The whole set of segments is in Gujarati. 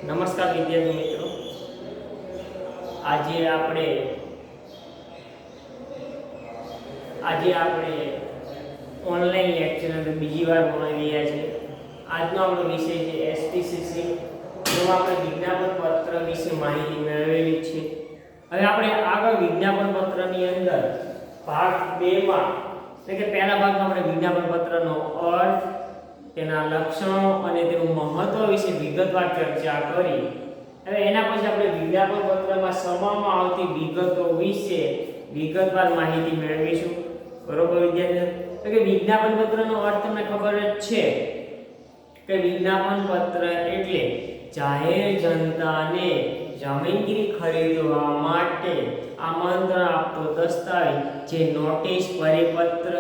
નમસ્કાર વિદ્યાર્થી મિત્રો, આજે આપણે ઓનલાઈન લેક્ચર અંદર બીજી વાર ભણી રહ્યા છીએ. આજનો આપણો વિષય છે એસટીસીસી. જેમાં આપણે વિજ્ઞાપન પત્ર વિશે માહિતી મેળવેલી છે. હવે આપણે આગળ વિજ્ઞાપન પત્રની અંદર ભાગ 2 માં એટલે કે પહેલા ભાગમાં આપણે વિજ્ઞાપન પત્રનો અર્થ, તેના લક્ષણો અને તેનું મહત્વ વિશે વિગતવાર ચર્ચા કરી. હવે એના પછી આપણે વિજ્ઞાપન પત્રમાં સમાવવામાં આવતી વિગતો વિશે વિગતવાર માહિતી મેળવીશું. બરોબર વિદ્યાર્થીઓ? તો કે વિજ્ઞાપન પત્રનો અર્થ તમને ખબર જ છે કે વિજ્ઞાપન પત્ર એટલે જાહેર જનતાને જમીનગીરી ખરીદવા માટે આમંત્રણ આપતો દસ્તાવેજ જે નોટિસ, પરિપત્ર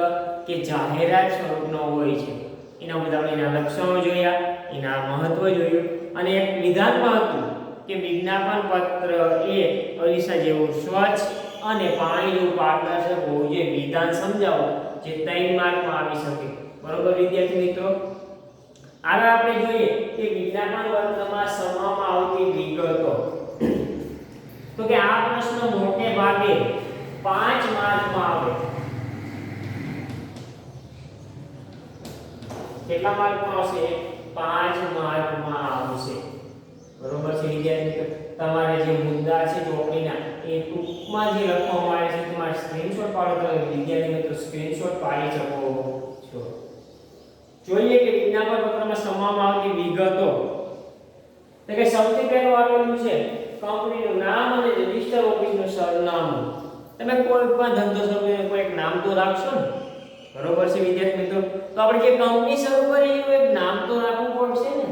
કે જાહેરાત સ્વરૂપનો હોય છે. એના બધા આપણે એના લક્ષણો જોયા, એના મહત્વ જોયું અને એક વિધાનમાં હતું કે વિજ્ઞાપન પત્ર એ અરીસા જેવું સ્વચ્છ અને પાણી જેવું પારદર્શક હોવું જોઈએ. વિધાન સમજાવો જે 3 માર્કમાં આવી શકે. બરોબર વિદ્યાર્થી મિત્રો? આગળ આપણે જોઈએ કે વિજ્ઞાપન પત્રમાં સમાવવામાં આવતી વિગતો. તો કે આ પ્રશ્ન મોટે ભાગે 5 માર્કમાં આવે. કેટલા માર્કમાં આવશે? 5 માર્કમાં આવશે. બરોબર છે વિદ્યાર્થી? તમારે જે મુદ્દા છે ચોપડીના એ ટૂંકમાં જે લખવામાં આવે છે તમારે સ્ક્રીનશોટ પાડો તો વિદ્યાર્થી મિત્રો સ્ક્રીનશોટ પાડી શકો છો. જોઈએ કે વિજ્ઞાપન પત્રમાં સમાવવામાં આવતી વિગતો. તો કે સૌથી પહેલું આવેલું છે કંપનીનું નામ અને રજિસ્ટર ઓફિસનું સરનામું. તમે કોઈ પણ ધંધો શરૂ કરીને કોઈ એક નામ તો રાખશો ને. બરોબર છે વિદ્યાર્થી મિત્રો? તો આપણે જે કંપની શરૂ કરી એનું એક નામ તો રાખવું પડશે ને,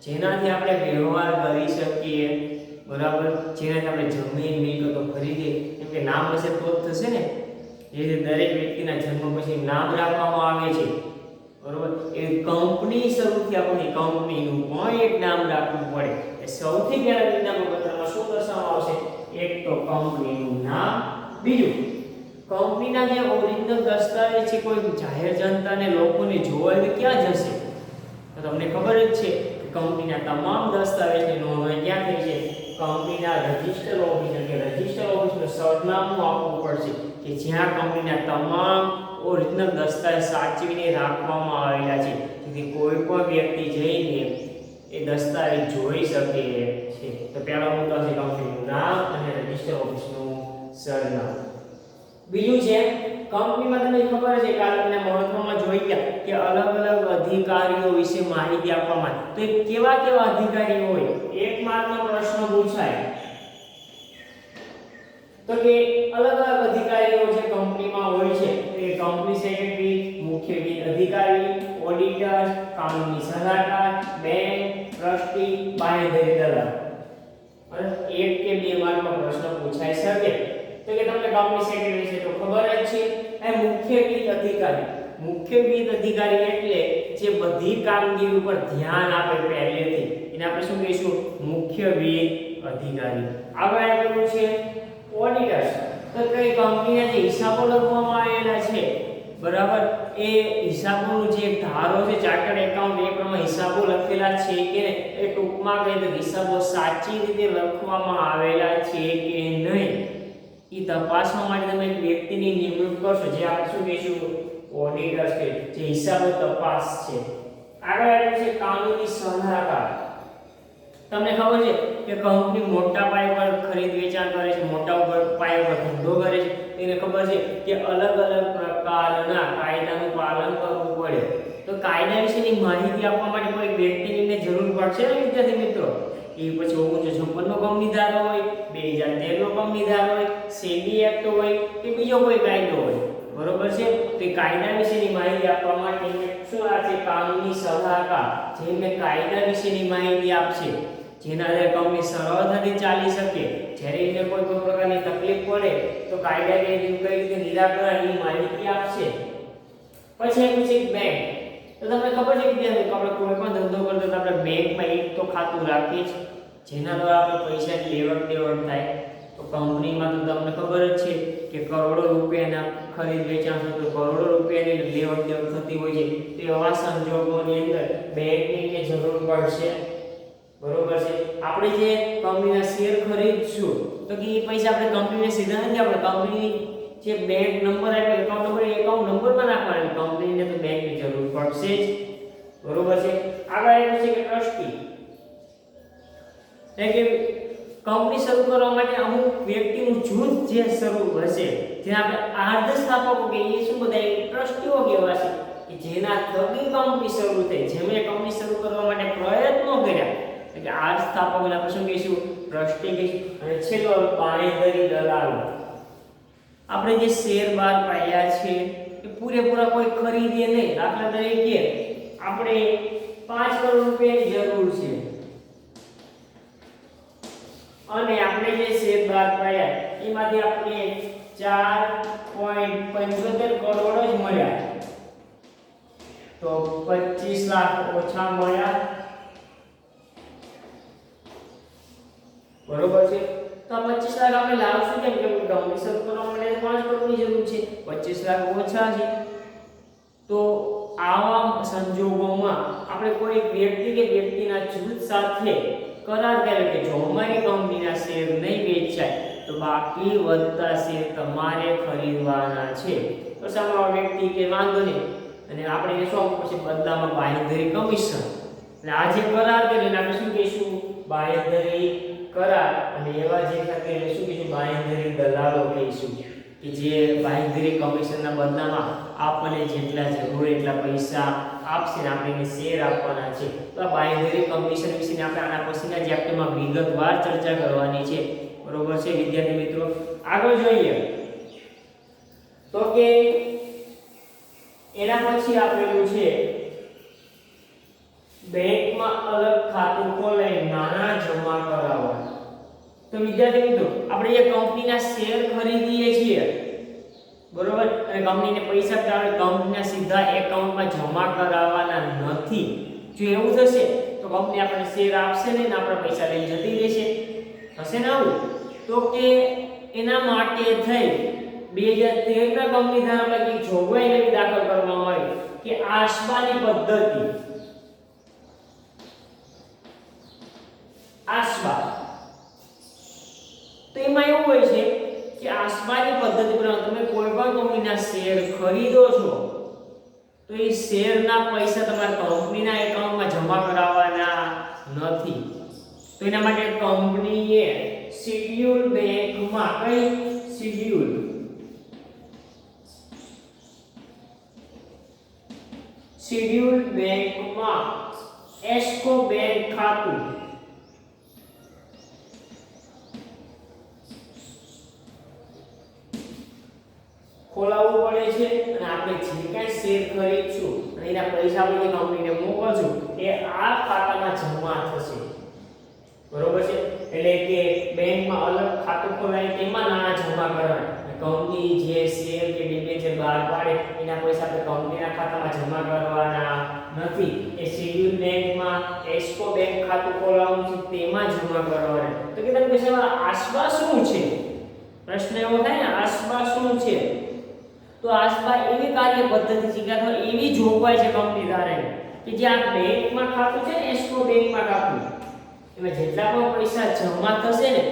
જેનાથી આપણે વ્યવહાર કરી શકીએ. બરાબર? જેનાથી આપણે જમીન મિલકતો ખરીદીએ. કેમ કે નામ હશે તો જ થશે ને. જે દરેક વ્યક્તિના જન્મ પછી નામ રાખવામાં આવે છે. બરોબર? એ કંપની શરૂથી આપણે કંપનીનું પણ એક નામ રાખવું પડે. એ સૌથી પહેલા વિજ્ઞાપન પત્રમાં શું દર્શાવવામાં આવશે? એક તો કંપનીનું નામ, બીજું કંપનીના જે ઓરિજિનલ દસ્તાવેજ છે કોઈ જાહેર જનતાને લોકોને જોવા એટલે ક્યાં જશે? તો તમને ખબર જ છે કે કંપનીના તમામ દસ્તાવેજની નોંધણી ક્યાં થઈ છે? કંપનીના રજિસ્ટર ઓફિસ કે રજિસ્ટર ઓફિસનું સરનામું આપવું પડશે કે જ્યાં કંપનીના તમામ ઓરિજિનલ દસ્તાવેજ સાચવીને રાખવામાં આવેલા છે, જેથી કોઈ પણ વ્યક્તિ જઈને એ દસ્તાવેજ જોઈ શકે છે. તો પહેલો મુદ્દો છે કંપનીનું નામ અને રજિસ્ટર ઓફિસનું સરનામું. બીજું છે કંપનીમાં તમને ખબર છે કે આપણે મહત્વમાં જોઈ ગયા કે અલગ અલગ અધિકારીઓ વિશે માહિતી આપવામાં. તો એ કેવા કેવા અધિકારીઓ હોય? 1 માર્કનો પ્રશ્ન પૂછાય. તો કે અલગ અલગ અધિકારીઓ જે કંપનીમાં હોય છે એ કંપની સેક્રેટરી, મુખ્ય અધિકારી, ઓડિટર, કાનૂની સલાહકાર, બેંક, ટ્રસ્ટી, બાંહેધરી દલાલ. અને 1 કે 2 માર્કનો પ્રશ્ન પૂછાઈ શકે. તો કે તમને કંપની સેક્રેટરી છે તો ખબર જ છે. એ મુખ્ય અધિકારી. મુખ્ય અધિકારી એટલે જે બધી કામગીરી ઉપર ધ્યાન આપે પહેલેથી, એને આપણે શું કહીશું? મુખ્ય અધિકારી. આગળ આવેલું છે ઓડિટર્સ. તો કઈ કંપનીના જે હિસાબો લખવામાં આવેલા છે, બરાબર, એ હિસાબોનો જે ધારો છે ચાર્ટર્ડ એકાઉન્ટ એ પ્રમાણે હિસાબો લખેલા છે કે એ ટૂંકમાં કહીએ તો હિસાબો સાચી રીતે લખવામાં આવેલા છે કે નહીં એ તપાસવા માટે તમે એક વ્યક્તિની નિમણૂક કરશો, જે આપણે શું કહીશું? ઓડિટર્સ કે જે હિસાબો તપાસ છે. આગળ આવ્યું છે કાનૂની સલાહકાર. તમને ખબર છે કે કંપની મોટા પાયા પર ખરીદ વેચાણ કરે છે, મોટા પાયા પર ધંધો કરે છે, એને ખબર છે કે અલગ અલગ પ્રકારના કાયદાનું પાલન કરવું પડે. તો કાયદા વિશેની માહિતી આપવા માટે કોઈ વ્યક્તિની જરૂર પડશે ને વિદ્યાર્થી મિત્રો? એ પછી 1956 નો કંપની ધારો હોય, 2013 નો કંપની ધારો હોય, સેબી એક્ટ હોય કે બીજો કોઈ કાયદો હોય. બરોબર છે? તો કાયદા વિશેની માહિતી આપવા માટે શું છે? કાનૂની સલાહકાર, જેને કાયદા વિશેની માહિતી આપશે, જેના આધારે કંપની સરળતાથી ચાલી શકે. જ્યારે એને કોઈ પ્રકારની તકલીફ પડે તો કાયદા કઈ રીતે નિરાકરણની માહિતી આપશે. પછી આવ્યું છે બેંક. તો તમને ખબર છે કે આપણે કોઈ પણ ધંધો કરતો તો આપણે બેંકમાં એક તો ખાતું રાખીએ છીએ, જેના દ્વારા આપણે પૈસાની લેવડ દેવડ થાય. તો કંપનીમાં તો તમને ખબર જ છે કે કરોડો રૂપિયાના ખરીદ વેચાણ થતું, કરોડો રૂપિયાની લેવડ દેવડ થતી હોય છે. તો એવા સંજોગોની અંદર બેંકની જરૂર પડશે. બરોબર છે? આપણે જે કંપનીના શેર ખરીદશું તો કે એ પૈસા આપણે કંપનીને સીધા નથી, આપણે કંપની જે બેંક નંબર આપે એકાઉન્ટ નંબર એ એકાઉન્ટ નંબરમાં નાખવાનો, કંપનીને તો બેંકની જરૂર પડશે જ, બરોબર છે. આગળ આવ્યું છે કે ટ્રસ્ટી, એટલે કે કંપની શરૂ કરવા માટે અમુક વ્યક્તિનું જૂથ જે શરૂ હશે, જે આપણે આર્ધ સ્થાપકો કે એ શું બધા ટ્રસ્ટીઓ કહેવાશે કે જેના થકી કંપની શરૂ થઈ, જેમણે કંપની શરૂ કરવા માટે પ્રયત્નો કર્યા, એટલે આર્ધ સ્થાપકોને આપણે શું કહીશું? ટ્રસ્ટી કહીશું. અને છેલ્લો બાંહેધરી દલાલો, આપણે જે શેર બહાર પાડ્યા છે એ પૂરેપૂરા કોઈ ખરીદે નહીં. દાખલા તરીકે આપણે 5 કરોડ રૂપિયાની જરૂર છે અને આપણે જે શેર બહાર પાડ્યા એમાંથી આપણે 4.75 કરોડ જ મળ્યા, તો 25 લાખ ઓછા મળ્યા, બરોબર છે. તો 25 લાખ આપણે લાવશું કેમ કે કંપની શરૂ કરવા માટે 5 કરોડની જરૂર છે, 25 લાખ ઓછા છે. તો આવા સંજોગોમાં આપણે કોઈ વ્યક્તિ કે વ્યક્તિના જૂથ સાથે કરાર કર્યો કે જો અમારી કંપનીના શેર નહીં વેચાય તો બાકી વધતા શેર તમારે ખરીદવાના છે, તો સામે વ્યક્તિ કે વાંધો નહીં, અને આપણે એ શું પછી બદલામાં બાંહેધરી કમિશન, એટલે આ જે કરાર કર્યો એને આપણે શું કહીશું? બાંહેધરી કરાર. અને એવા જે સાથે એને શું કહીશું? બાંહેધરી દલાલો કહીશું, કે જે બાંહેધરી કમિશનના બદલામાં આપણને જેટલા જરૂર એટલા પૈસા આપશે ને આપણે એને શેર આપવાના છે. તો આ બાંહેધરી કમિશન વિશે આપણે આના પછીના ચેપ્ટરમાં વિગતવાર ચર્ચા કરવાની છે, બરોબર છે વિદ્યાર્થી મિત્રો. આગળ જોઈએ તો કે એના પછી આપેલું છે બેંકમાં અલગ ખાતું ખોલાવી નાણાં જમા કરાવવા. તો વિદ્યાર્થી મિત્રો આપણે જે કંપનીના શેર ખરીદીએ છીએ, બરોબર, અને કંપનીને પૈસા કંપનીના સીધા એકાઉન્ટમાં જમા કરાવવાના નથી. જો એવું થશે તો કંપની આપણને શેર આપશે નહીં ને આપણા પૈસા લઈને જતી રહેશે, થશે ને આવું? તો કે એના માટે થઈ 2013 ના કંપની ધારામાં એક જોગવાઈ નવી દાખલ કરવામાં આવી કે આસબાની પદ્ધતિ, આસબા. તો એમાં એવું હોય છે કે આસબાની પદ્ધતિ પ્રમાણે તમે કોઈ પણ કંપનીના શેર ખરીદો છો તો એ શેરના પૈસા તમારા કંપનીના એકાઉન્ટમાં જમા કરાવવાના નથી. તો એના માટે કંપનીએ શેડ્યુલ બેંકમાં કઈ શેડ્યુલ બેંકમાં એસ્કો બેંક ખાતું ખોલાવવું પડે છે, અને આપણે જે કાંઈ શેર ખરીદશું અને એના પૈસા આપણે કંપનીને મોકલશું એ આ ખાતામાં જમા થશે, બરોબર છે. એટલે કે બેંકમાં અલગ ખાતું ખોલાવી તેમાં નાણાં જમા કરવાના, કંપની જે શેર કે ડિબેન્ચર બહાર પાડે એના પૈસા આપણે કંપનીના ખાતામાં જમા કરવાના નથી. એ શેડ્યુલ બેંકમાં એસ્કો બેંક ખાતું ખોલાવવાનું છે તેમાં જમા કરવાના. તો કે તમે કહેશો આસબા શું છે? પ્રશ્ન એવો થાય ને, આસબા શું છે? તો આસબા એવી કાર્ય પદ્ધતિ છે કે અથવા એવી જોગવાઈ છે કંપની દ્વારા કે જે આ બેંકમાં ખાતું છે ને, એસ્કો બેંકમાં ખાતું, એમાં જેટલા પણ પૈસા જમા થશે ને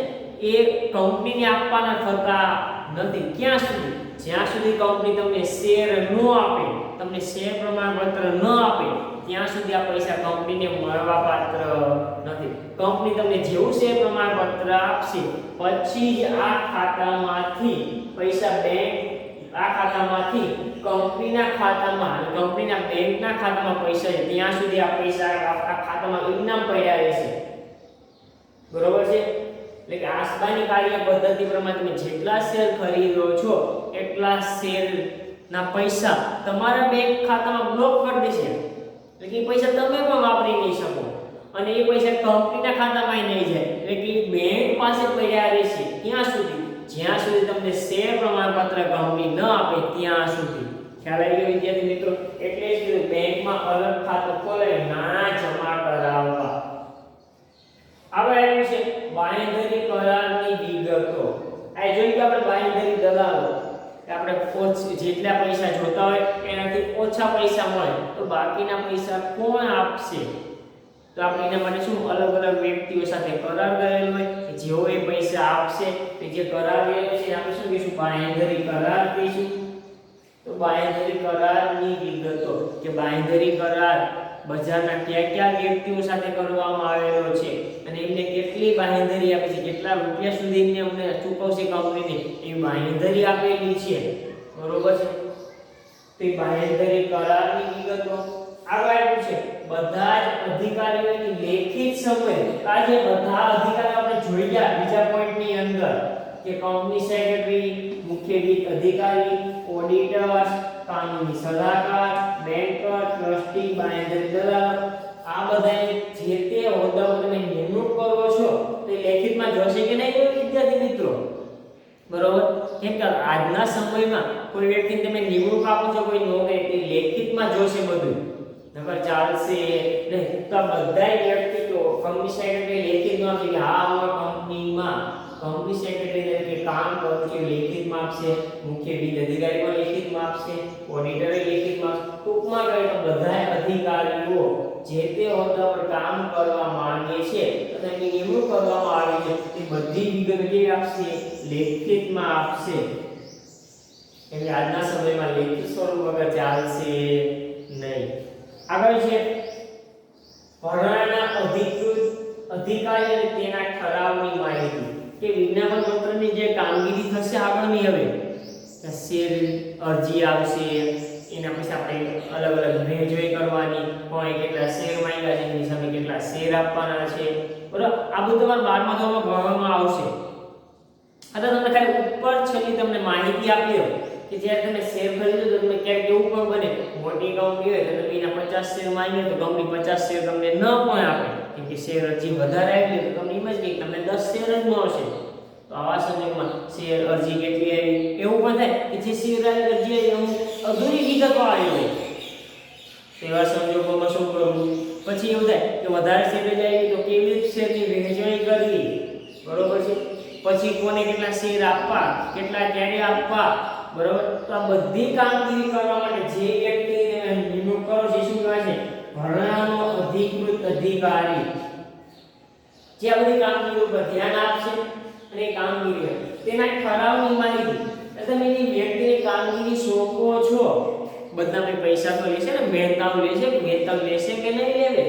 એ કંપનીને આપવાના થતા નથી. ક્યાં સુધી? જ્યાં સુધી કંપની તમને શેર ન આપે, તમને શેર પ્રમાણપત્ર ન આપે ત્યાં સુધી આ પૈસા કંપનીને મળવા પાત્ર નથી. કંપની તમને જેવું શેર પ્રમાણપત્ર આપશે પછી જ આ ખાતામાંથી પૈસા બેંક આ ખાતામાંથી કંપનીના ખાતામાં અને કંપનીના બેંકના ખાતામાં પૈસા છે ત્યાં સુધી આ પૈસા આ ખાતામાં ઇનામ પડ્યા રહેશે, બરોબર છે. એટલે કે આસબાની કાર્ય પદ્ધતિ પ્રમાણે તમે જેટલા શેર ખરીદો છો એટલા શેરના પૈસા તમારા બેંક ખાતામાં બ્લોક કરી દેશે, એટલે કે પૈસા તમે પણ વાપરી નહીં શકો અને એ પૈસા કંપનીના ખાતામાં નહીં જાય, એટલે કે બેંક પાસે પડ્યા રહેશે ત્યાં સુધી જ્યાં સુધી તમને શેર પ્રમાણપત્ર કંપની ન આપે ત્યાં સુધી. ખ્યાલ આવી ગયો વિદ્યાર્થી મિત્રો? એટલે જ બેંકમાં અલગ ખાતું ખોલાવી નાણાં જમા કરાવવા. આગળ આવ્યું છે બાંહેધરી કરારની વિગતો. આ જોઈ કે આપણે બાંહેધરી દલાલો કે આપણે જેટલા પૈસા જોતા હોય એનાથી ઓછા પૈસા મળે તો બાકીના પૈસા કોણ આપશે? તો આપણે એના માટે શું અલગ અલગ વ્યક્તિ વ્યક્તિઓ સાથે કરાર કરેલો હોય કે જેઓ એ પૈસા આપશે તો જે કરાર કરેલો છે આપણે શું કહીશું? બાંહેધરી કરાર કહીશું. તો બાંહેધરી કરારની વિગતો કે બાંહેધરી કરાર બજારના કયા વ્યક્તિઓ સાથે કરવામાં આવેલો છે અને એમને કેટલી બાંહેધરી આપી છે, કેટલા રૂપિયા સુધી એમને અમને ચૂકવશે કંપનીને એ બાંહેધરી આપેલી છે. બરોબર છે. તો એ બાંહેધરી કરારની વિગતો આગળ આપ્યું છે બધા જ અધિકારીઓની લેખિત સંમતિ. આ જે બધા અધિકારીઓ આપણે જોઈ ગયા બીજા પોઈન્ટની અંદર કે કંપની સેક્રેટરી, મુખ્ય વિત્ત અધિકારી, ઓડિટર્સ, કાનૂની સલાહકાર, બેન્કર, ટ્રસ્ટી, બાંહેધરી દલાલ, આ બધા જે તે હોદ્દાઓ તમે નિમણૂક કરો છો તે લેખિતમાં જોશે કે નહીં વિદ્યાર્થી મિત્રો? બરોબર. કેમ કે આજના સમયમાં કોઈ વ્યક્તિને તમે નિમણૂક આપો છો કોઈ નોકરી તે લેખિતમાં જોશે બધું, નકર ચાલશે નહીં. તો બધાય વ્યક્તિઓ કંપની સેક્રેટરી લેખિતમાં આપશે કે હા હું કંપનીમાં કંપની સેક્રેટરી તરીકે કામ કરું છું, લેખિતમાં આપશે. મુખ્ય વિત્ત અધિકારી પણ લેખિતમાં આપશે, ઓડિટરે લેખિતમાં આપશે. ટૂંકમાં કહે તો બધાય અધિકારીઓ જે તે હોદ્દા પર કામ કરવા માંગે છે અને એની નિમણૂક કરવામાં આવી છે તે બધી વિગતો કેવી આપશે? લેખિતમાં આપશે. કેમ કે આજના સમયમાં લેખિત સ્વરૂપ વગર ચાલશે નહીં. આગળ છે ભરણાના અધિકૃત અધિકારી અને તેના ઠરાવની માહિતી કે વિજ્ઞાપન પત્રની જે કામગીરી થશે આગળની હવે શેર અરજી આવશે, એના પછી આપણે અલગ અલગ વહેંચણી કરવાની, કોઈ કેટલા શેર માંગ્યા છે એની સામે કેટલા શેર આપવાના છે. બરાબર. આ બધું તમારે 12મા ધોરણમાં ભણવામાં આવશે. અથવા તમને ખાલી ઉપર છેલ્લી તમને માહિતી આપી દો કે જ્યારે તમે શેર ખરીદો તો તમે ક્યારેક એવું પણ બને મોટી કંપની હોય તો તમે એના 50 શેર માંગીએ તો કંપની 50 શેર તમને ન પણ આપે કેમ કે શેર અરજી વધારે આવી તો તમને એમ જ કે તમને 10 શેર જ મળશે. તો આવા સંજોગોમાં શેર અરજી કેટલી આવી એવું પણ થાય કે જે શેર અરજી આવી અમુક અધૂરી વિગતો આવી હોય તેવા સંજોગોમાં શું કરવું? પછી એવું થાય કે વધારે શેર જ આવી તો કેવી રીતે શેરની વહેંચણી કરવી? બરોબર છે. પછી કોને કેટલા શેર આપવા, કેટલા ક્યારે આપવા? બરોબર. તો આ બધી કામગીરી કરવા માટે જે વ્યક્તિને નિમણૂક કરો છે શું કહેવાય છે? ભરણાનો અધિકૃત અધિકારી. જે આ બધી કામગીરી ઉપર ધ્યાન આપશે અને કામગીરી તેના ઠરાવની માહિતી તમે એ વ્યક્તિની કામગીરી સોંપો છો. બધાને પૈસા તો લેશે ને, મહેનતાઓ લેશે, વેતન લેશે કે નહીં લેવે?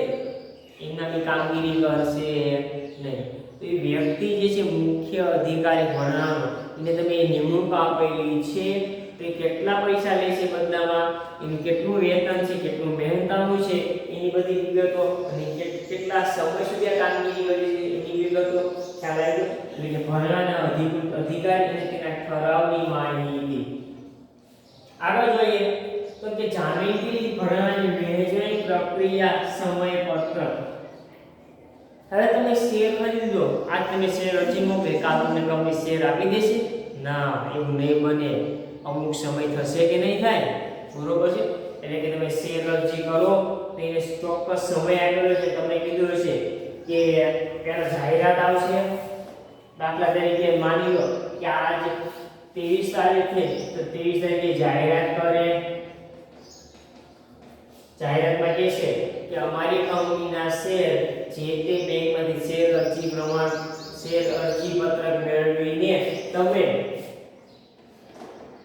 એમના બી કામગીરી કરશે નહીં. તો એ વ્યક્તિ જે છે મુખ્ય અધિકારી ભરણાનો એને તમે નિમણૂક આપેલી છે તો કેટલા પૈસા લેશે બદલામાં, એનું કેટલું વેતન છે, કેટલું મહેનતાનું છે એની બધી વિગતો અને કેટલા સમય સુધી આ કામગીરી કરી છે એની વિગતો ખ્યાલ આવી ગયો. એટલે કે ભરણાના અધિકૃત અધિકારી અને તેના ઠરાવની માહિતી. આગળ જોઈએ તો કે જામીનગીરી ભરણાની વહેંચણી પ્રક્રિયા સમયપત્રક. હવે તમે શેર ખરીદો, આજ તમે શેર અરજી મોકલે કાલ તમને કંપની શેર આપી દેશે? ના, એવું નહીં બને. અમુક સમય થશે કે નહીં થાય? બરોબર છે. એટલે કે તમે શેર અરજી કરો તો એને ચોક્કસ સમય આપેલો છે, તમને કીધું હશે કે પહેલા જાહેરાત આવશે. દાખલા તરીકે માની લો કે આજ 23 તારીખ છે તો 23 તારીખે જાહેરાત કરે. જાહેરાતમાં કહેશે કે અમારી કંપનીના શેર જે તે બેંકમાંથી શેર અરજી પ્રમાણ શેર અરજી પત્રક મેળવીને તમે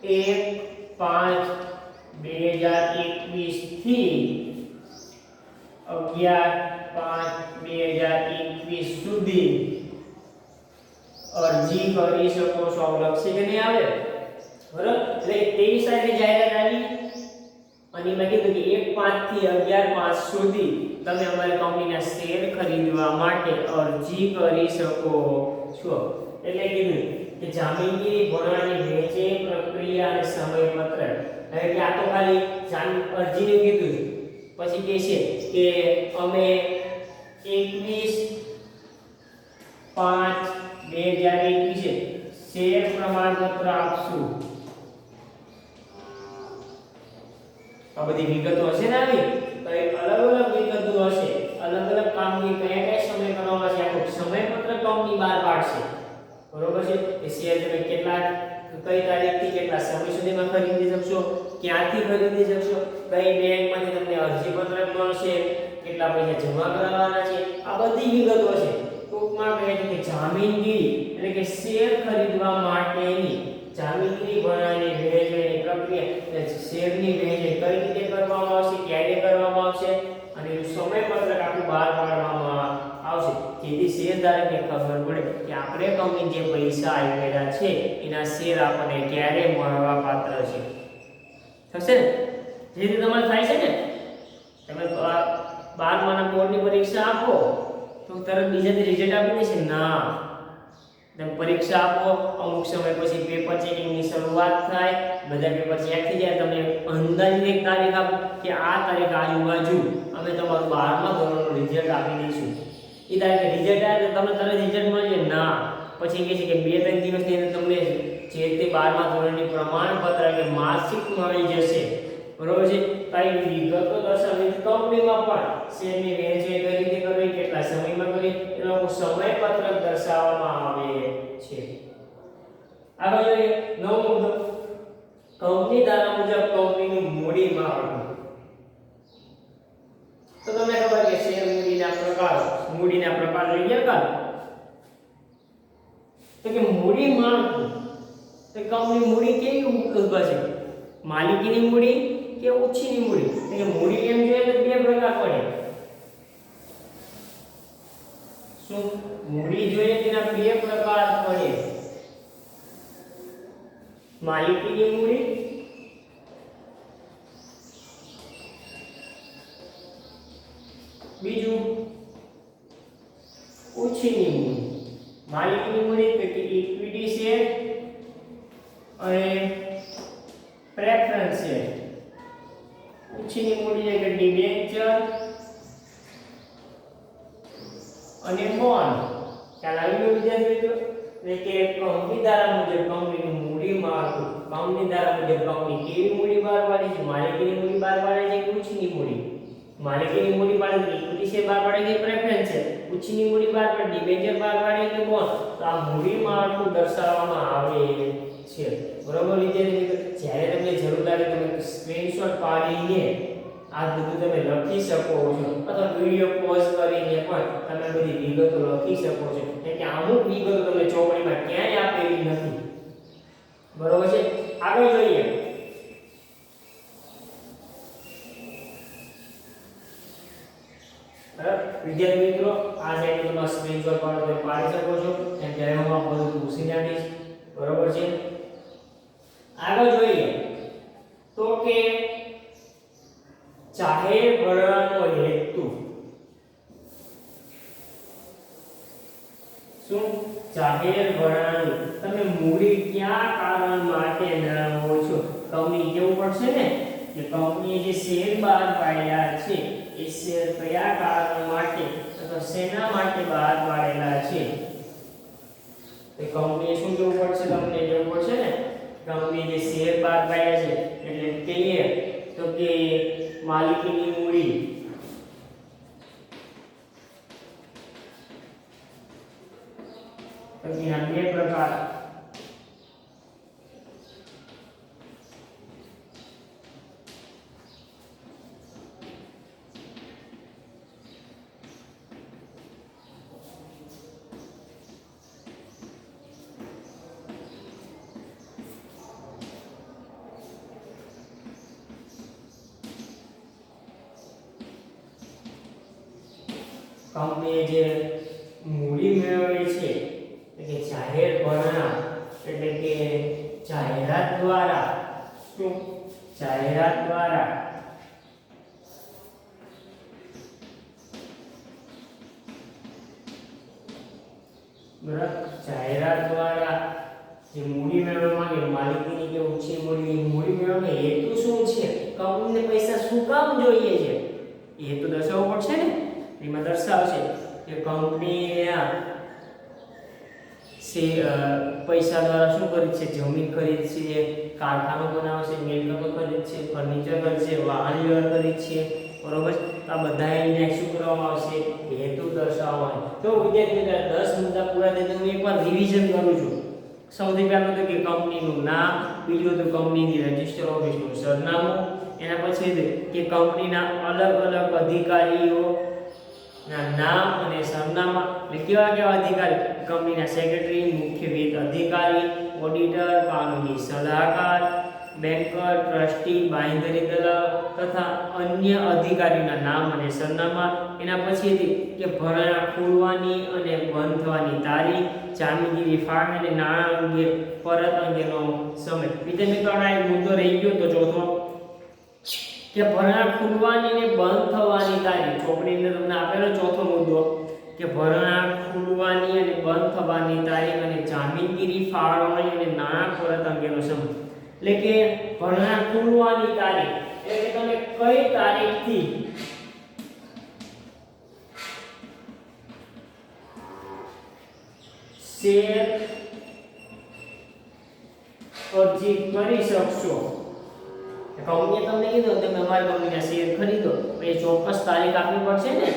1/5/2021 થી 11/5/2021 સુધી અરજી કરી શકો છો. લખશે કે નહીં આવે? બરાબર. એટલે 23 તારીખે જાહેરાત આવી અને મેં કીધું કે 1/5 થી 11/5 સુધી તમે અમારી કંપનીના શેર ખરીદવા માટે અરજી કરી શકો છો. એટલે કીધું કે જામીનગીરી ભરણાની વહેંચણી પ્રક્રિયા અને સમયપત્રક. હવે કે આ તો ખાલી અરજીનું કીધું, પછી કહે છે કે અમે 21/5/2021 શેર પ્રમાણપત્ર આપશું. આ બધી વિગતો હશે ને આવી તો એક અલગ અલગ વિગતો હશે, અલગ અલગ કામગીરી કયા સમય કરવામાં છે આખું સમયપત્રક કંપની બહાર પાડશે. બરોબર છે. એ શેર તમે કેટલા કઈ તારીખથી કેટલા સમય સુધીમાં ખરીદી શકશો, ક્યાંથી ખરીદી શકશો, કઈ બેંકમાંથી તમને અરજી પત્રક મળશે, કેટલા પૈસા જમા કરાવવાના છે, આ બધી વિગતો છે. તો જામીનગીરી એટલે કે શેર ખરીદવા માટેની જામીનગીરી ભરવાની વહેંચણી પ્રક્રિયા એટલે શેરની વહેંચણી કઈ રીતે કરવામાં આવશે, ક્યારે કરવામાં આવશે અને સમયપત્રક આખું બહાર પાડવામાં આવશે, જેથી શેરધારકને ખબર પડે કે આપણે કંપની જે પૈસા આપેલા છે એના શેર આપણને ક્યારે મળવા પાત્ર છે. થશે ને? જે રીતે તમારે થાય છે ને, તમે 12માના બોર્ડની પરીક્ષા આપો તો તરત બીજાથી રિઝલ્ટ આપી દેશે ના. તમે પરીક્ષા આપો, અમુક સમય પછી પેપર ચેકિંગની શરૂઆત થાય, બધા પેપર ચેક થઈ જાય, તમને અંદાજિત એક તારીખ આપો કે આ તારીખ આજુબાજુ અમે તમારું 12મા ધોરણનું રિઝલ્ટ આપી દઈશું. એ તારીખે રિઝલ્ટ આવે તો તમને તરત રિઝલ્ટ મળે ના. પછી કહે છે કે 2-3 દિવસની અંદર તમને જે તે 12મા ધોરણની પ્રમાણપત્ર કે માર્કશીટ મળી જશે. બરોબર છે? કઈ વિગતો દર્શાવવી કંપનીમાં પણ શેરની વહેંચણી કઈ રીતે કરવી, કેટલા સમયમાં કરવી, એ લોકો સમયપત્રક દર્શાવવામાં આવે છે. આગળ જોઈએ નવો મુદ્દો, કંપની ધારા મુજબ કંપનીનું મૂડી માળખું. તો તમને ખબર કે શેર મૂડીના પ્રકાર લઈ ગયા તો કે મૂડી માળખું તો કંપની મૂડી કેવી ઉભા છે, માલિકીની મૂડી કે ઓછીની મૂડી. એટલે મૂડી કેમ જોઈએ તો બે પ્રકાર પડે. શું મૂડી જોઈએ તેના બે પ્રકાર પડે, માલિકીની મૂડી બીજું ઓછીની મૂડી. માલિકીની મૂડી એટલે કે ઇક્વિટી શેર અને પ્રેફરન્સ શેર. ઓછીની મૂડી એટલે કે ડિબેન્ચર અને બોન્ડ. ખ્યાલ આવી ગયો વિદ્યાર્થી મિત્રો? એટલે કે કંપની ધારા મુજબ કંપનીનું મૂડી માળખું, કંપની ધારા મુજબ કંપની કેવી મૂડી બહાર પાડે છે, માલિકીની મૂડી બહાર પાડે છે કે ઓછીની મૂડી. માલિકીની મૂડી બહાર પાડે ઇક્વિટી શેર બહાર પાડે કે પ્રેફરન્સ શેર. ઓછીની મૂડી બહાર પાડે ડિબેન્ચર બહાર પાડે કે બોન્ડ. તો આ મૂડી માળખું દર્શાવવામાં આવે છે. બરોબર વિદ્યાર્થી મિત્રો? જ્યારે તમને જરૂર લાગે તમે સ્ક્રીનશોટ પાડીને આ બધું તમે લખી શકો છો, અથવા વિડિયો પોઝ કરીને પણ તમે બધી વિગતો લખી શકો છો. કેમ કે અમુક વિગતો તમને ચોપડીમાં ક્યાંય આપેલી નથી. બરોબર છે? આગળ જોઈએ વિદ્યાર્થી મિત્રો, આ સાઈડ તમે સ્ક્રીનશોટ પાડો તો પાડી શકો છો, કેમ કે હું આ બધું પૂછી નાખીશ. બરોબર છે? આગળ જોઈએ તો કે જાહેર ભરણાનો હેતુ. શું જાહેર ભરણાનું તમે મૂડી કયા કારણ માટે મેળવો છો? કંપની કેવું પડશે ને કે કંપનીએ જે શેર બહાર પાડ્યા છે એ શેર કયા કારણ માટે અથવા શેના માટે બહાર પાડેલા છે એ કંપનીએ શું જોવું પડશે? તમને જોવું પડશે ને કંપની જે શેર બહાર પાડ્યા છે એટલે કહીએ તો કે માલિકીની મૂડી કંપનીના બે પ્રકાર, કંપનીએ જે મૂડી મેળવી છે એટલે કે જાહેર ભરણા એટલે કે જાહેરાત દ્વારા. શું જાહેરાત દ્વારા બરાબર? જાહેરાત દ્વારા જે મૂડી મેળવવા માંગે માલિકીની કે ઓછી મૂડી મેળવવાનો હેતુ શું છે, કંપનીને પૈસા શું કામ જોઈએ છે એ હેતુ દર્શાવવો પડશે ને. એમાં દર્શાવશે કે કંપનીએ પૈસા દ્વારા શું કરી છે, જમીન ખરીદશે, કારખાનો બનાવશે, મિલકતો ખરીદશે, ફર્નિચર ખરીદશે, વાહન વ્યવહાર કરી છે. બરોબર? આ બધા એને શું કરવામાં આવશે? હેતુ દર્શાવવાનો. તો વિદ્યાર્થી મિત્રો 10 મુદ્દા પૂરા થઈ હું એકવાર રિવિઝન કરું છું. સૌથી પહેલું તો કે કંપનીનું નામ, બીજું તો કંપનીની રજિસ્ટર ઓફિસનું સરનામું, એના પછી કે કંપનીના અલગ અલગ અધિકારીઓ ના નામ અને સરનામા એટલે કેવા કેવા અધિકારી કંપનીના સેક્રેટરી, મુખ્ય વિત્ત અધિકારી, ઓડિટર, કાનૂની સલાહકાર, બેન્કર, ટ્રસ્ટી, બાંહેધરી દલાલ તથા અન્ય અધિકારીના નામ અને સરનામા. એના પછીથી કે ભરણા ખોલવાની અને બંધ થવાની તારીખ, જામીનગીરી ફાળવણી અને નાણાં અંગે પરત અંગેનો સમય. બીજા મિત્રો આ એક મુદ્દો રહી ગયો તો ચોથો કે ભરણા ખુલવાની અને બંધ થવાની તારીખ. ચોપડીની અંદર તમને આપેલો ચોથો મુદ્દો કે ભરણા ખુલવાની અને બંધ થવાની તારીખ અને જામીનગીરી ફાળવણી અને નાણાં પરત અંગેનો સમય. એટલે કે ભરણા ખુલવાની તારીખ એટલે તમે કઈ તારીખથી શેર અરજી કરી શકશો. કંપનીએ તમને કીધું તમે અમારી કંપનીના શેર ખરીદો એ ચોક્કસ તારીખ આપવી પડશે ને.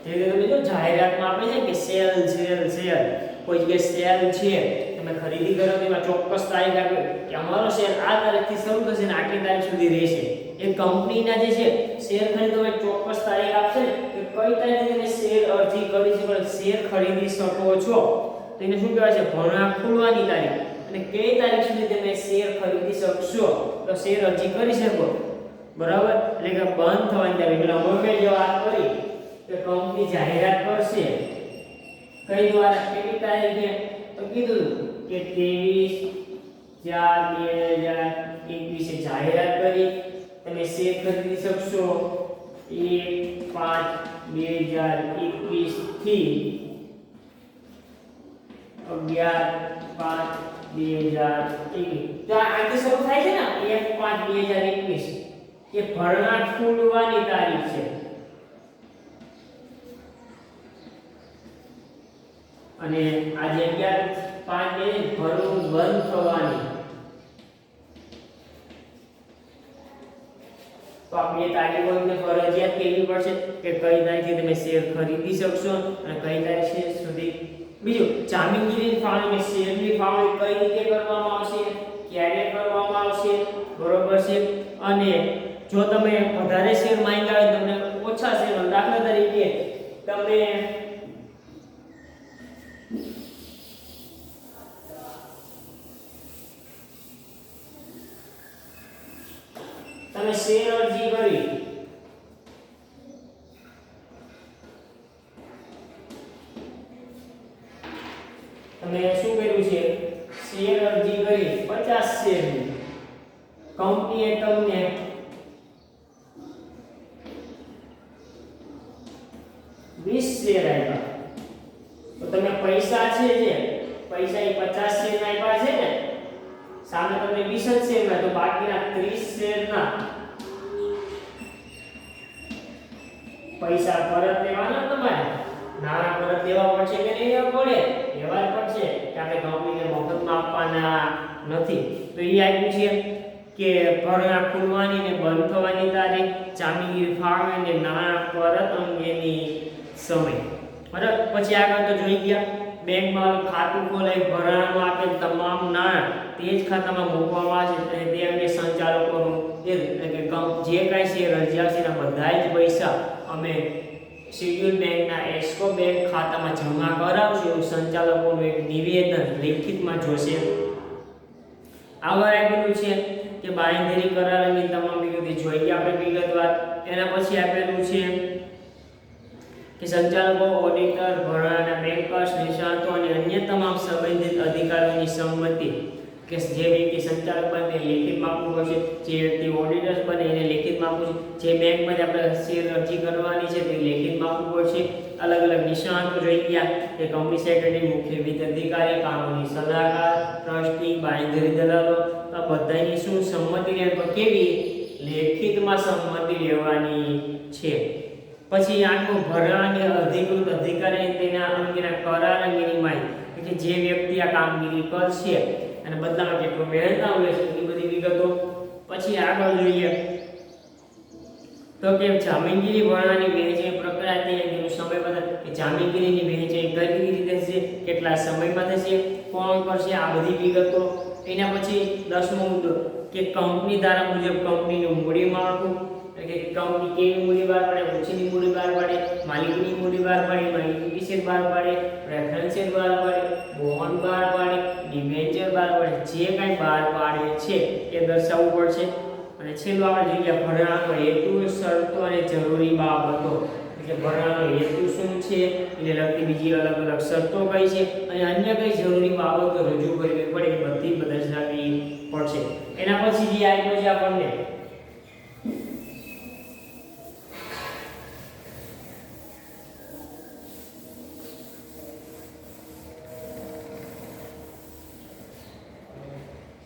જે તમે જો જાહેરાતમાં આપે છે કે સેલ સેલ સેલ, કોઈ જગ્યાએ સેલ છે તમે ખરીદી કરો તો એમાં ચોક્કસ તારીખ આપે કે અમારો શેર આ તારીખથી શરૂ થશે ને આટલી તારીખ સુધી રહેશે. એ કંપનીના જે છે શેર ખરીદો એ ચોક્કસ તારીખ આપશે ને કે કઈ તારીખે તમે શેર અરજી કરી શકો, શેર ખરીદી શકો છો. તો એને શું કહેવાય છે? ભરણા ખુલવાની તારીખ. અને કઈ તારીખ સુધી તમે શેર ખરીદી શકશો તો શેર અરજી કરી શકો. બરાબર? એટલે કે બંધ થવાની તારીખ. એટલે અમે જે વાત કરી કે કંપની જાહેરાત કરશે કઈ દ્વારા કેટલી તારીખે, તો કીધું કે 23/4/2021 જાહેરાત કરી તમે શેર ખરીદી શકશો 1/5/2021 થી 11/5/2021. તો આથી શરૂ થાય છે ને 1/5/2021 એ ભરણા ખુલવાની તારીખ છે. અને આજે 11/5 ભરવું બંધ થવાની. તો આ બે તારીખો તમને ફરજિયાત કહેવી પડશે કે કઈ તારીખે તમે શેર ખરીદી શકશો અને કઈ તારીખ સુધી. બીજું, જામીનગીરી ફાળવણી, શેરની ફાળવણી કઈ રીતે કરવામાં આવશે, ક્યારે કરવામાં આવશે, બરોબર છે. અને જો તમે વધારે શેર માંગ્યા હોય તમને ઓછા શેર, દાખલા તરીકે તમે શેર અરજી કરી તમે શું કર્યું છે? શેર અરજી કરી 50 શેરની. કંપનીએ તમને 20 શેર આપ્યા. તો તમે પૈસા છે જે પૈસા એ 50 શેરના આપ્યા છે ને, સામે તમને 20 જ શેરના, તો બાકીના 30 શેરના પૈસા પરત લેવાના. તમારે નાણાં પરત લેવા પડશે કે નહીં લેવા પડે? લેવા જ પડશે કે આપણે કંપનીને મફતમાં આપવાના નથી. તો એ આપ્યું છે કે ભરણા ખુલવાની ને બંધ થવાની તારીખ, જામીનગીરી ફાળવણી અને નાણાં પરત અંગેની સમય. બરાબર? પછી આગળ તો જોઈ ગયા બેંકમાં ખાતું ખોલાવી ભરણામાં આપેલ તમામ નાણાં તે જ ખાતામાં મૂકવામાં આવે છે અને તે અંગે સંચાલકોનું એટલે કે જે કાંઈ શેર અરજી આવશે એના બધા જ પૈસા અમે શેડ્યુલ બેંકના એસ્કો બેંક ખાતામાં જમા કરાવશું એવું સંચાલકોનું એક નિવેદન લેખિતમાં જોશે. આગળ આપેલું છે કે બાંહેધરી કરાર અંગે તમામ વિગતો જોઈએ આપણે વિગતવાર. એના પછી આપેલું છે કે સંચાલકો, ઓડિટર, ભરણાના બેંકર્સ, નિષ્ણાતો અને અન્ય તમામ સંબંધિત અધિકારીઓની સંમતિ કે જે વ્યક્તિ સંચાલક બને લેખિતમાં આપવું પડશે, જે વ્યક્તિ ઓડિટર્સ બને એને લેખિતમાં આપવું છે, જે બેંકમાં આપણે શેર અરજી કરવાની છે તે લેખિતમાં આપવું પડશે. અલગ અલગ નિષ્ણાતો જોઈ ગયા કે કંપની સેક્રેટરી, મુખ્ય વિત્ત અધિકારી, કાનૂની સલાહકાર, ટ્રસ્ટી, બાંહેધરી દલાલો, આ બધાની શું સંમતિ લેવાની? કેવી? લેખિતમાં સંમતિ લેવાની છે. પછી આખું ભરણાને અધિકૃત અધિકારી તેના અંગેના કરાર અંગેની માહિતી કે જે વ્યક્તિ આ કામગીરી કરશે અને બદલામાં કેટલો મહેનત આવે છે એ બધી વિગતો. પછી આગળ જોઈએ તો કે જામીનગીરી ભરણાની વહેંચણી પ્રક્રિયા તેનું સમય બતાવે કે જામીનગીરીની વહેંચણી કઈ રીતે થશે, કેટલા સમયમાં થશે, કોણ કરશે, આ બધી વિગતો. એના પછી 10મો મુદ્દો કે કંપની ધારા મુજબ કંપનીનું મૂડી માળખું કે કંપની કેવી મૂડી બહાર પાડે, ઓછીની મૂડી બહાર પાડે, માલિકની મૂડી બહાર પાડે, માલિકી શેર બહાર પાડે, પ્રેફરન્સ શેર બહાર પાડે, બોન્ડ બહાર પાડે, ડિબેન્ચર બહાર પાડે, જે કંઈ બહાર પાડે છે એ દર્શાવવું પડશે. અને છેલ્લું આપણે જોઈએ ભરણાનો હેતુ, શરતો અને જરૂરી બાબતો. એટલે ભરણાનો હેતુ શું છે, એને લગતી બીજી અલગ અલગ શરતો કઈ છે અને અન્ય કઈ જરૂરી બાબતો રજૂ કરવી પડે એ બધી દર્શાવવી પડશે. એના પછી જે આપ્યો છે આપણને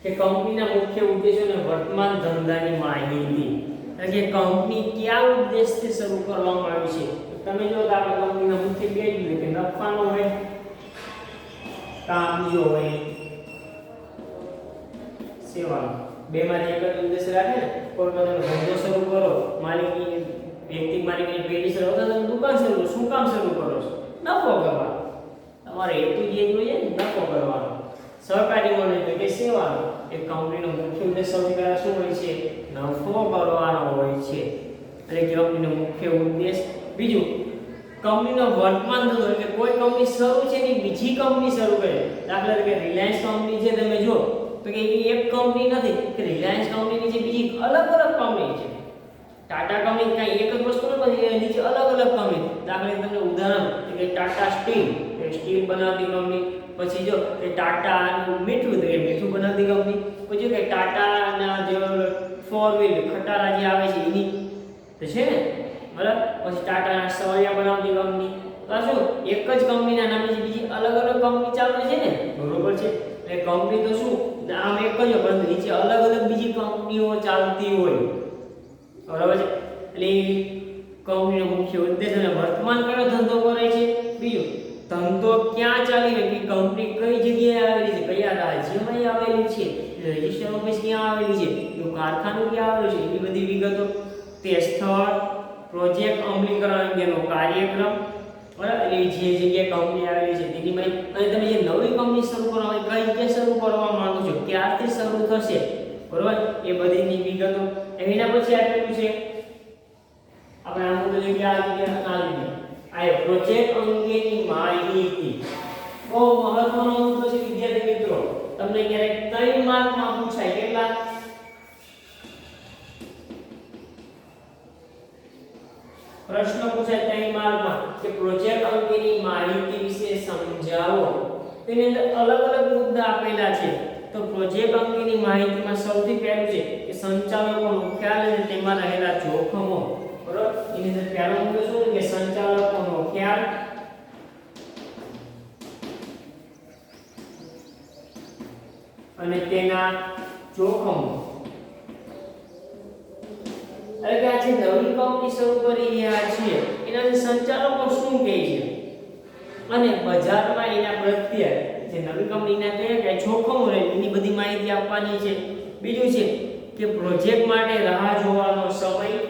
કે કંપનીના મુખ્ય ઉદ્દેશો અને વર્તમાન ધંધાની માહિતી. એટલે કે કંપની કયા ઉદ્દેશથી શરૂ કરવામાં આવી છે. તમે જો તો આપણે કંપનીના મુખ્ય બે જ કે નફાનો હોય, કામ બીજો હોય, સેવાનો. બેમાંથી એક જ ઉદ્દેશ રાખે ને. કોઈ તમે ધંધો શરૂ કરો, માલિકી વ્યક્તિ માલિકીની પેઢી શરૂ કરો, તમે દુકાન શરૂ કરો, શું કામ શરૂ કરો છો? નફો કરવાનો. તમારે હેતુ જે જોઈએ ને નફો કરવાનો. સહકારી મળે તો કે સેવાનો. એક કંપનીનો મુખ્ય ઉદ્દેશ સૌથી પહેલા શું હોય છે? નફો કરવાનો હોય છે. એટલે કે કંપનીનો મુખ્ય ઉદ્દેશ. બીજું, કંપનીનો વર્તમાન ધંધો, એટલે કોઈ કંપની શરૂ છે ને બીજી કંપની શરૂ કરે. દાખલા તરીકે રિલાયન્સ કંપની છે, તમે જો તો કે એ એક કંપની નથી કે રિલાયન્સ કંપનીની જે બીજી અલગ અલગ કંપની છે. ટાટા કંપની કાંઈ એક જ વસ્તુ નથી, નીચે અલગ અલગ કંપની. દાખલા તમને ઉદાહરણ કે ટાટા સ્ટીલ, સ્ટીલ બનાવતી કંપની. પછી જો કે ટાટા મીઠું, તો કે મીઠું બનાવતી કંપની. પછી કે ટાટાના જે ફોર વ્હીલ ખટારા જે આવે છે એની તો છે ને, બરાબર. પછી ટાટાના સળિયા બનાવતી કંપની. તો શું એક જ કંપનીના નામે બીજી અલગ અલગ કંપની ચાલે છે ને, બરોબર છે. એટલે કંપની તો શું નામ એક જ, પરંતુ નીચે અલગ અલગ બીજી કંપનીઓ ચાલતી હોય, બરાબર છે. એટલે કંપનીનો મુખ્ય ઉદ્દેશ અને વર્તમાન કયો ધંધો કરે છે. બીજું, ધંધો ક્યાં ચાલી રહી છે, કંપની કઈ જગ્યાએ આવેલી છે, કયા રાજ્યમાં આવેલી છે, રજિસ્ટર ઓફિસ ક્યાં આવેલી છે, એનું કારખાનું ક્યાં આવેલું છે, એવી બધી વિગતો. તે સ્થળ, પ્રોજેક્ટ અમલીકરણ અંગેનો કાર્યક્રમ, બરાબર. એટલે જે જગ્યાએ કંપની આવેલી છે તેની માહિતી. અને તમે જે નવી કંપની શરૂ કરવા હોય, કઈ જગ્યાએ શરૂ કરવા માંગો છો, ક્યારથી શરૂ થશે, બરાબર, એ બધીની વિગતો. એના પછી આપેલું છે આપણે આમ તો જગ્યા આવી આ પ્રોજેક્ટ અંગેની માહિતી. બહુ મહત્વનો મુદ્દો છે વિદ્યાર્થી મિત્રો. તમને ક્યારેક 3 માર્કમાં પૂછાય, કેટલા? પ્રશ્ન પૂછાય 3 માર્કમાં કે પ્રોજેક્ટ અંગેની માહિતી વિશે સમજાવો. તેની અંદર અલગ અલગ મુદ્દા આપેલા છે. તો પ્રોજેક્ટ અંગેની માહિતીમાં સૌથી પહેલું છે કે સંચાલકોનો ખ્યાલ અને તેમાં રહેલા જોખમો, બરાબર. એની અંદર પહેલો મુદ્દો શું કે સંચાલકોનો ખ્યાલ અને તેના જોખમો. એટલે કે આ જે નવી કંપની શરૂ કરી રહ્યા છીએ એના સંચાલકો શું કહે છે અને બજારમાં એના પ્રત્યે જે નવી કંપનીના કયા જોખમો રહે એની બધી માહિતી આપવાની છે. બીજું છે કે પ્રોજેક્ટ માટે રાહ જોવાનો સમય,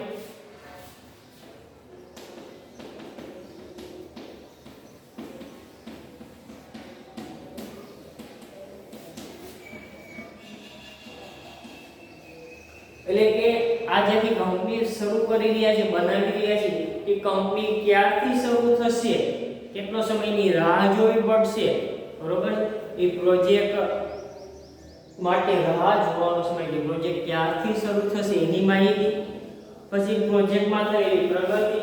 એટલે કે આ જે કંપની શરૂ કરી રહ્યા છે, બનાવી રહ્યા છે, એ કંપની ક્યારથી શરૂ થશે, કેટલો સમયની રાહ જોવી પડશે, બરોબર. એ પ્રોજેક્ટ માટે રાહ જોવાનો સમય, કે પ્રોજેક્ટ ક્યારથી શરૂ થશે એની માહિતી. પછી પ્રોજેક્ટમાં થયેલી પ્રગતિ,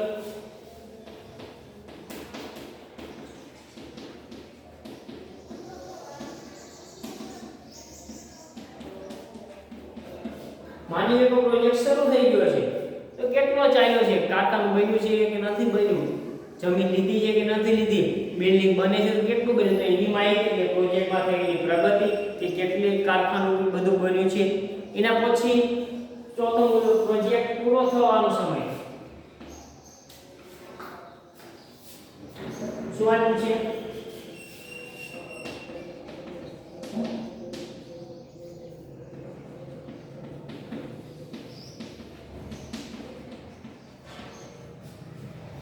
માની લો કે પ્રોજેક્ટ શરૂ થઈ ગયો છે તો કેટલો ચાલ્યો છે, કાકાનું બન્યું છે કે નથી બન્યું, જમીન લીધી છે કે નથી લીધી, બિલ્ડિંગ બને છે તો કેટલું બન્યું, તો એની માહિતી કે પ્રોજેક્ટમાં થયેલી પ્રગતિ, કે કેટલી કારખાનું બધું બન્યું છે. એના પછી ચોથો મુદ્દો પ્રોજેક્ટ પૂરો થવાનો સમય. શું આવ્યું છે?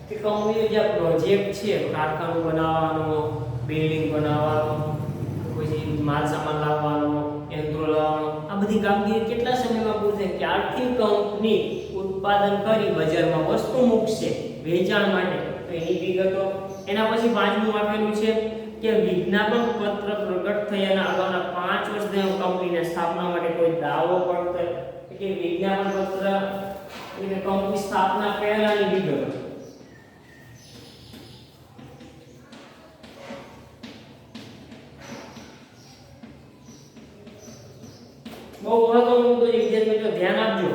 કે કંપનીનો જે પ્રોજેક્ટ છે, કારખાનું બનાવવાનો, બિલ્ડિંગ બનાવવાનો, પછી માલ સામાન લાવવાનો, યંત્રો લાવવાનો, આ બધી કામગીરી કેટલા સમયમાં પૂરી થાય, ક્યારથી કંપની ઉત્પાદન કરી બજારમાં વસ્તુ મૂકશે વેચાણ માટે તો એની વિગતો. એના પછી પાંચમું આપેલું છે કે વિજ્ઞાપન પત્ર પ્રગટ થયાના અગાઉના 5 વર્ષ દરમિયાન કંપનીની સ્થાપના માટે કોઈ દાવો પડતર કે વિજ્ઞાપન પત્ર એટલે કંપની સ્થાપના પહેલાની વિગતો. બહુ મહત્વનો મુદ્દો છે વિદ્યાર્થી મિત્રો, ધ્યાન આપજો.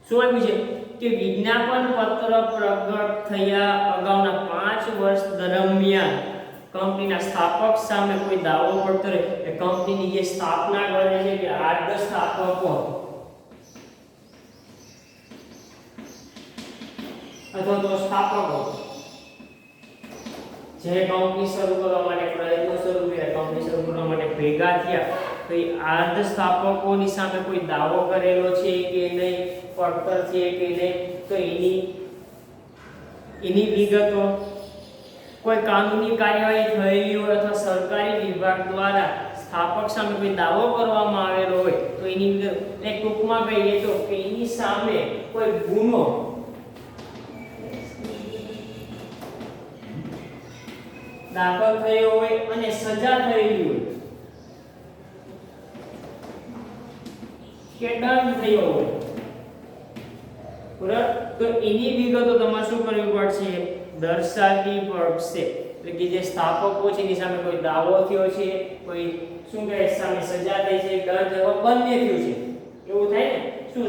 શું આપ્યું છે કે વિજ્ઞાપન પત્ર પ્રગટ થયા અગાઉના 5 વર્ષ દરમિયાન કંપનીના સ્થાપક સામે કોઈ દાવો પડતર એ કંપનીની જે સ્થાપના કરે છે કે આદ્ય સ્થાપકો અથવા તો સ્થાપકો જે કંપની શરૂ કરવા માટે પ્રયત્નો શરૂ કર્યા, કંપની શરૂ કરવા માટે ભેગા થયા, તો એ આદ્ય સ્થાપકોની સામે કોઈ દાવો કરેલો છે કે નહીં, પડતર છે કે નહીં, તો એની વિગતો. કોઈ કાનૂની કાર્યવાહી થયેલી હોય અથવા સરકારી વિભાગ દ્વારા સ્થાપક સામે કોઈ દાવો કરવામાં આવેલો હોય તો એની વિગત. એક ટૂંકમાં કહીએ તો કે એની સામે કોઈ ગુનો દાખલ થયો હોય અને સજા થયેલી હોય કે દંડ થયો હોય, બરાબર, તો એની વિગતો તમારે શું કરવી પડશે, દર્શાવવી પડશે. એટલે કે જે સ્થાપકો છે એની સામે કોઈ દાવો થયો છે, કોઈ શું કહે સામે સજા થઈ છે, દંડ થયો, બંને થયું છે, એવું થાય ને, શું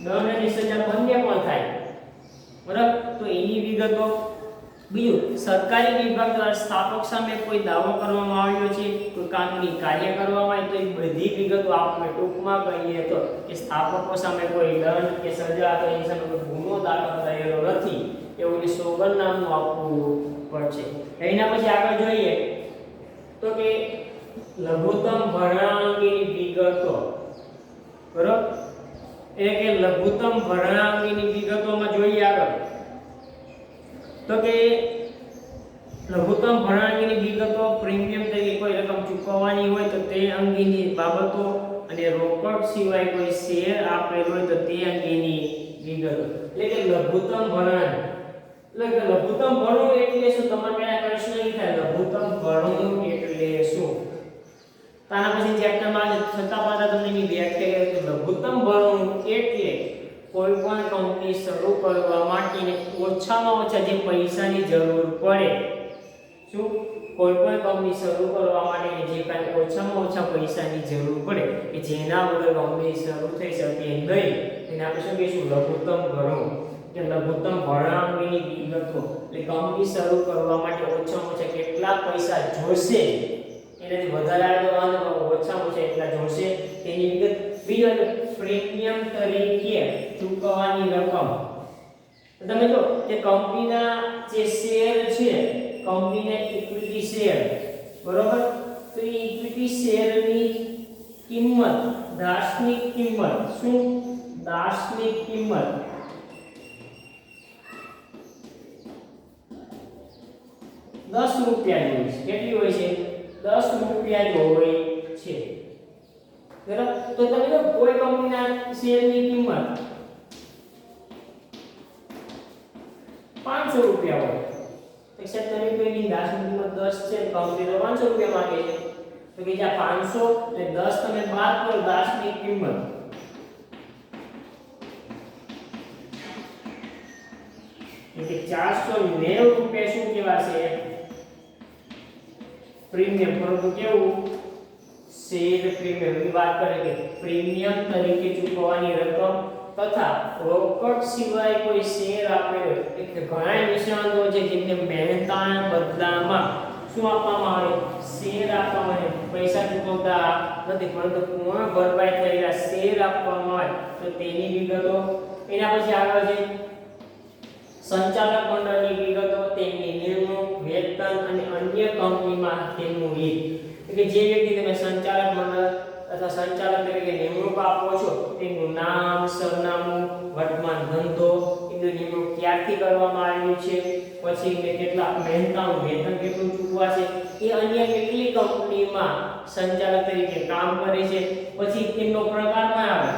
દંડ અને સજા બંને પણ થાય, બરાબર. તો એની વિગતો. બીજું, સરકારી વિભાગ દ્વારા સ્થાપક સામે કોઈ દાવો કરવામાં આવ્યો છે, કોઈ કાનૂની કાર્ય કરવામાં આવે તો એ બધી વિગતો આપણે ટૂંકમાં કહીએ તો કે સ્થાપકો સામે કોઈ દંડ કે સજા અથવા એની સામે કોઈ ગુનો દાખલ થયેલો નથી એવું કે સોગંદનામું આપવું પડશે. એના પછી આગળ જોઈએ તો કે લઘુત્તમ ભરણા અંગેની વિગતો, બરોબર, એટલે કે લઘુત્તમ ભરણા અંગેની વિગતોમાં જોઈએ આગળ તો કે લઘુત્તમ ભરણા અંગેની વિગતો, પ્રીમિયમ તરીકે કોઈ રકમ ચૂકવવાની હોય તો તે અંગેની બાબતો અને રોકડ સિવાય કોઈ શેર આપેલ હોય તો તે અંગેની વિગતો. એટલે કે લઘુત્તમ ભરણા, એટલે કે લઘુત્તમ ભરણું એટલે શું, તમારે પહેલા પ્રશ્ન એ થાય લઘુત્તમ ભરણું એટલે શું. તાના પછી ચેપ્ટરમાં છતાં પાછા તમને એની વ્યાખ્યા કે લઘુત્તમ ભરણું એટલે કોઈ પણ કંપની શરૂ કરવા માટે ઓછામાં ઓછા જે પૈસાની જરૂર પડે, શું, કોઈ પણ કંપની શરૂ કરવા માટે જે કાંઈ ઓછામાં ઓછા પૈસાની જરૂર પડે કે જેના વગર કંપની શરૂ થઈ શકે નહીં, એને આપણે શું કહીશું, લઘુત્તમ ભરણું કે લઘુત્તમ ભરણા અંગેની વિગતો. એટલે કંપની શરૂ કરવા માટે ઓછામાં ઓછા કેટલા પૈસા જોશે, એનાથી વધારે આવે તો વાંધો પણ ઓછામાં ઓછા એટલા જોશે તેની વિગત. બીજો પ્રીમિયમ તરીકે ચૂકવવાની રકમ. તમે જો કે કંપનીના જે શેર છે, કંપનીના ઇક્વિટી શેર, બરોબર, તો એ ઇક્વિટી શેરની કિંમત, દાર્શનિક કિંમત, શું, દાર્શનિક કિંમત ₹10 હોય છે. કેટલી હોય છે, ₹10 જ હોય છે, બરાબર. તો તમે જો કોઈ કંપનીના શેરની કિંમત ₹500 હોય તો સાહેબ તમે કોઈની દાર્શનિક કિંમત 10 છે, કંપની તો ₹500 માંગે છે, તો કે જ્યાં 500 અને 10 તમે બાદ કરો દાર્શનિક કિંમત, એટલે ₹490 શું કહેવાશે, પ્રીમિયમ. પરંતુ કેવું, શેર પ્રીમિયમ ની વાત કરે કે પ્રીમિયમ તરીકે ચૂકવવાની રકમ તથા રોકડ સિવાય કોઈ શેર આપેલો. એટલે ઘણા નિષ્ણાતો છે જેમને મહેનતાના બદલામાં શું આપવામાં આવે, શેર આપવામાં આવે, પૈસા ચૂકવતા નથી પરંતુ પૂર્ણ ભરપાઈ થયેલા શેર આપવામાં આવે તો તેની વિગતો. એના પછી આગળ છે સંચાલક મંડળની વિગતો, તેમની નિમણૂક, વેતન અને અન્ય કંપનીમાં તેમનું હિત. કે જે વ્યક્તિ તમે સંચાલક મંડળ અથવા સંચાલક તરીકે નિમણૂક આપો છો તેનું નામ, સરનામું, વર્તમાન ધંધો, એની નિમણૂક ક્યારથી કરવામાં આવી છે, પછી એમને કેટલા મહેનતાનું વેતન કેટલું ચૂકવાશે, એ અન્ય કેટલી કંપનીમાં સંચાલક તરીકે કામ કરે છે, પછી તેમનો પ્રકાર પણ આવે,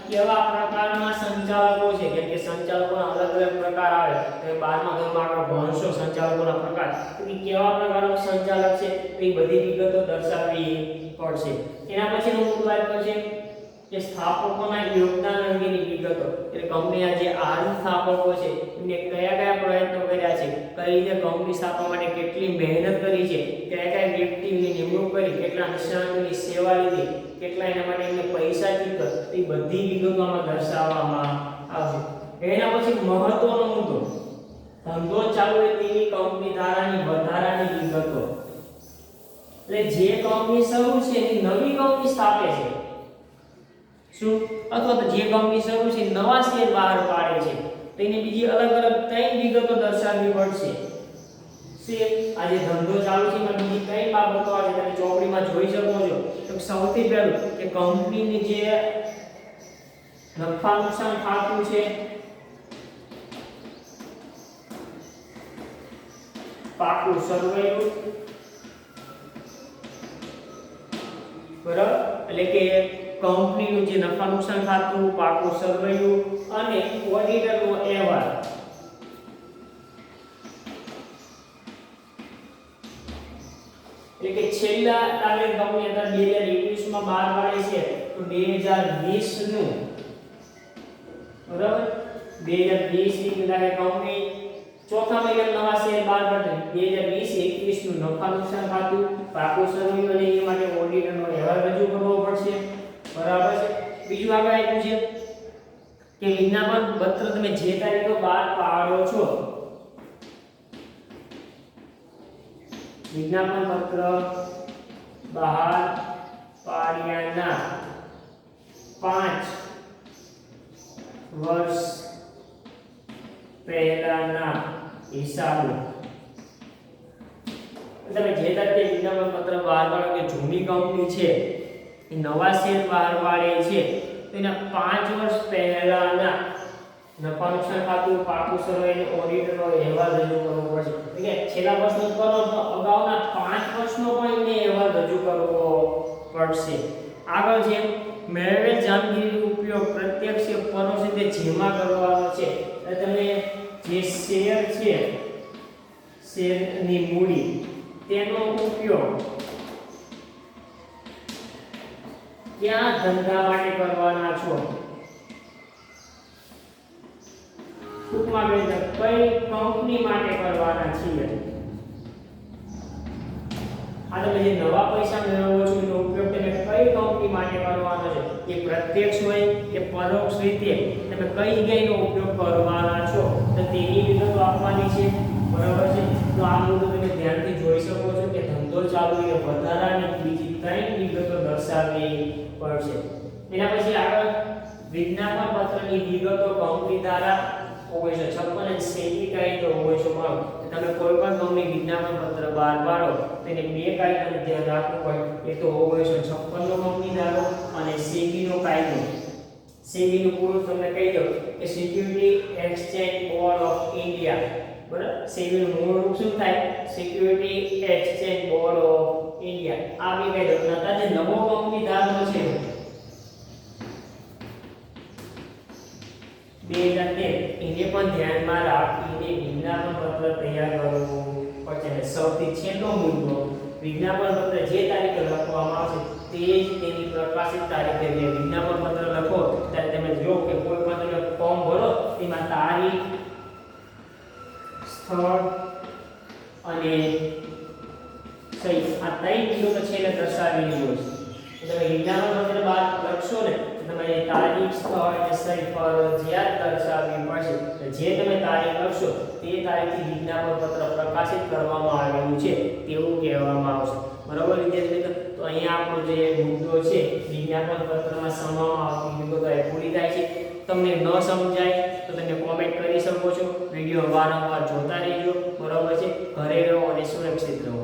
કેવા પ્રકારના સંચાલકો છે, કેમ કે સંચાલકોના અલગ અલગ પ્રકાર આવે તો 12મા ધોરણમાં આપણે ભણશો સંચાલકોના પ્રકાર, તો કે કેવા પ્રકારનો સંચાલક છે તો એ બધી વિગતો દર્શાવવી પડશે. એના પછીનો મુદ્દો વાત કરશે કે સ્થાપકોના યોગદાન અંગેની વિગતો, એટલે કંપનીના જે આદિ સ્થાપકો છે એમને કયા કયા પ્રયત્નો કર્યા છે, કઈ રીતે કંપની સ્થાપવા માટે કેટલી મહેનત કરી છે, કયા કયા વ્યક્તિની નિમણૂક કરી, કેટલા નિષ્ણાતોની સેવા લીધી, કેટલા એના માટે એમને પૈસા ચૂકવ્યા, એ બધી વિગતો આમાં દર્શાવવામાં આવશે. એના પછી મહત્વનો મુદ્દો ધંધો ચાલુ હોય તેવી કંપની ધારાની વધારાની વિગતો, એટલે જે કંપની શરૂ છે એની નવી કંપની સ્થાપે છે શું, અથવા તો જે કંપની શરૂ છે નવા શેર બહાર પાડે છે તેની બીજી અલગ અલગ 3 વિગતો દર્શાવવી પડશે. શેર આજે ધંધો ચાલુ છે એમાં બીજી કઈ બાબતો આવે તમે ચોપડીમાં જોઈ શકો છો. તો સૌથી પહેલું કે કંપનીની જે નફા નુકસાન ખાતું છે, પાકું સરવૈયું, બરાબર, એટલે કે કંપનીનું જે નફા નુકસાન ખાતું, પાકું સરવૈયું અને ઓડિટરનો અહેવાલ. એટલે કે છેલ્લા દાખલે કંપની અત્યારે 2021 માં બહાર પાડે છે તો 2020 નું, બરાબર, 2020 ની દાખલે કંપની ચોથા મહિનામાં નવા શેર બહાર પાડે 2020-21 નું નફા નુકસાન ખાતું, પાકું સરવૈયું અને એ માટે ઓડિટરનો અહેવાલ રજૂ કરવો પડશે. બરાબર છે. બીજું આગળ આપ્યું છે કે વિજ્ઞાપન પત્ર તમે જે તારીખે બહાર પાડો છો, વિજ્ઞાપન પત્ર બહાર પાડ્યાના 5 વર્ષ પહેલાના હિસાબો, તમે જે તારીખે વિજ્ઞાપન પત્ર બહાર પાડો કે જૂની કંપની છે એ નવા શેર બહાર પાડે છે તો એના 5 વર્ષ પહેલાના નફા નુકસાન ખાતું, પાકું સરવૈયું, ઓડિટરનો અહેવાલ રજૂ કરવો પડશે. એટલે છેલ્લા વર્ષનો કરો તો અગાઉના 5 વર્ષનો પણ એને અહેવાલ રજૂ કરવો પડશે. આગળ છે મેળવેલ જામગીરીનો ઉપયોગ પ્રત્યક્ષ કે પરોક્ષ રીતે જેમાં કરવાનો છે. એટલે તમે જે શેર છે, શેરની મૂડી, તેનો ઉપયોગ ક્યાં ધંધા માટે કરવાના છો, ટૂંકમાં કઈ કંપની માટે કરવાના છીએ. આ તમે જે નવા પૈસા મેળવો છો એનો ઉપયોગ તમે કઈ કંપની માટે કરવાનો છે, એ પ્રત્યક્ષ હોય કે પરોક્ષ રીતે તમે કઈ જગ્યાએનો ઉપયોગ કરવાના છો તો તેની વિગતો આપવાની છે. બરાબર છે. તો આ મુદ્દો તમે ધ્યાનથી જોઈ શકો છો કે ધંધો ચાલુ એ વધારાની બીજી 3 વિગતો દર્શાવવી પડશે. એના પછી આગળ વિજ્ઞાપન પત્રની વિગતો કંપની દ્વારા 1956 અને સેબી કાયદો 1992. તમે કોઈ પણ કંપની વિજ્ઞાપન પત્ર બહાર પાડો તેને 2 કાયદાનું ધ્યાન રાખવું પડે. એક તો 1956 નો કંપની ધારો અને સેબી નો કાયદો. સેબી નું પૂરું તમને કહી દઉં કે security exchange board of India, બરાબર. સેબી નું મૂળ રૂપ શું થાય? Security exchange board of India. આ બે કાયદો હતા. જે નવો કંપની ધારો છે 2013 એને પણ ધ્યાનમાં રાખીને વિજ્ઞાપન પત્ર તૈયાર કરવું પડશે. સૌથી છેલ્લો મુદ્દો વિજ્ઞાપન પત્ર જે તારીખે લખવામાં આવશે તે જ તેની પ્રકાશિત તારીખે વિજ્ઞાપન પત્ર લખો ત્યારે તમે જો કે કોઈ પણ તમે ફોર્મ ભરો તેમાં તારીખ, સ્થળ અને સહી આ 3 વિગતો છેલ્લે દર્શાવેલી હોય છે. તમે વિજ્ઞાપન પત્ર બહાર લખશો ને તમારે તારીખ, સ્થળ અને સહી ફરજિયાત દર્શાવવી પડશે. જે તમે તારીખ લખશો તે તારીખથી વિજ્ઞાપન પત્ર પ્રકાશિત કરવામાં આવેલું છે તેવું કહેવામાં આવશે. બરાબર વિદ્યાર્થી મિત્રો, તો અહીંયા આપણો જે મુદ્દો છે વિજ્ઞાપન પત્રમાં સમાવવામાં આવતી વિગતો એ પૂરી થાય છે. તમને ન સમજાય તો તમે કોમેન્ટ કરી શકો છો. વિડિયો વારંવાર જોતા રહેજો. બરાબર છે. ઘરે રહો અને સુરક્ષિત રહો.